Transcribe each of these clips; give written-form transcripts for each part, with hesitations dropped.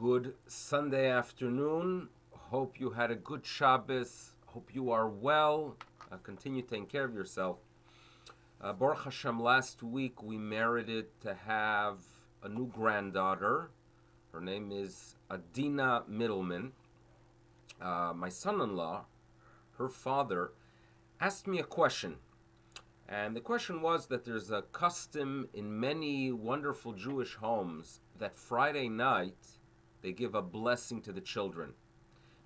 Good Sunday afternoon. Hope you had a good Shabbos. Hope you are well. Continue taking care of yourself. Baruch Hashem, last week we merited to have a new granddaughter. Her name is Adina Middleman. My son-in-law, her father, asked me a question. And the question was that there's a custom in many wonderful Jewish homes that Friday night they give a blessing to the children.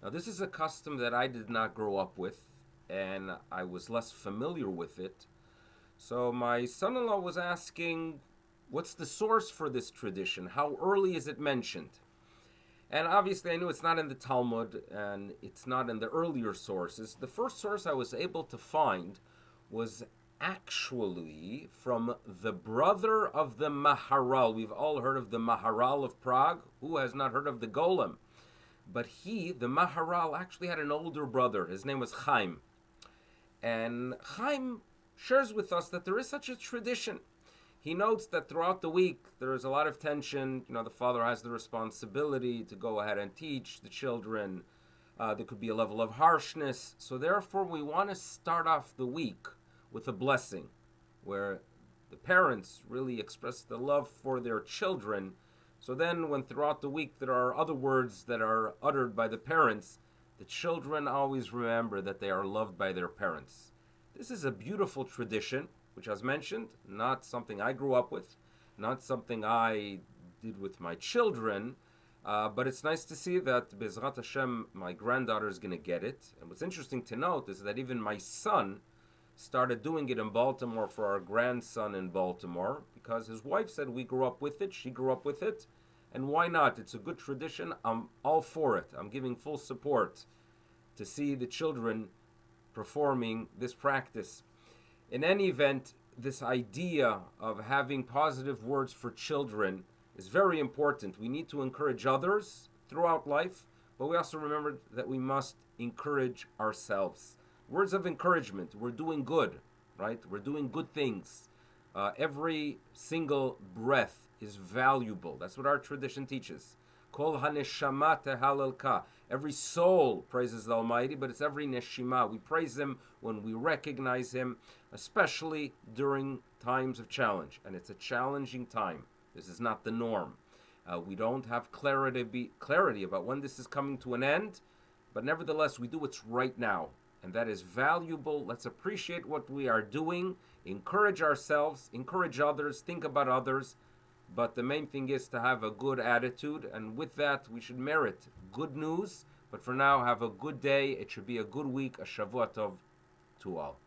Now, this is a custom that I did not grow up with, and I was less familiar with it. So my son-in-law was asking, what's the source for this tradition? How early is it mentioned? And obviously I knew it's not in the Talmud, and it's not in the earlier sources. The first source I was able to find was actually from the brother of the Maharal. We've all heard of the Maharal of Prague. Who has not heard of the Golem? But he, the Maharal, actually had an older brother. His name was Chaim. And Chaim shares with us that there is such a tradition. He notes that throughout the week there is a lot of tension. The father has the responsibility to go ahead and teach the children. There could be a level of harshness. So therefore we want to start off the week with a blessing, where the parents really express the love for their children. So then when throughout the week there are other words that are uttered by the parents, the children always remember that they are loved by their parents. This is a beautiful tradition, which, as mentioned, not something I grew up with, not something I did with my children, but it's nice to see that Bezrat Hashem, my granddaughter, is going to get it. And what's interesting to note is that even my son started doing it in Baltimore for our grandson in Baltimore, because his wife said we grew up with it, she grew up with it, and why not? It's a good tradition. I'm all for it. I'm giving full support to see the children performing this practice. In any event, this idea of having positive words for children is very important. We need to encourage others throughout life, but we also remember that we must encourage ourselves. Words of encouragement. We're doing good, right? We're doing good things. Every single breath is valuable. That's what our tradition teaches. Kol haneshama tehalelka. Every soul praises the Almighty, but it's every neshima. We praise Him when we recognize Him, especially during times of challenge. And it's a challenging time. This is not the norm. We don't have clarity about when this is coming to an end, but nevertheless, we do what's right now. And that is valuable. Let's appreciate what we are doing, encourage ourselves, encourage others, think about others. But the main thing is to have a good attitude, and with that, we should merit good news. But for now, have a good day. It should be a good week, a Shavua Tov to all.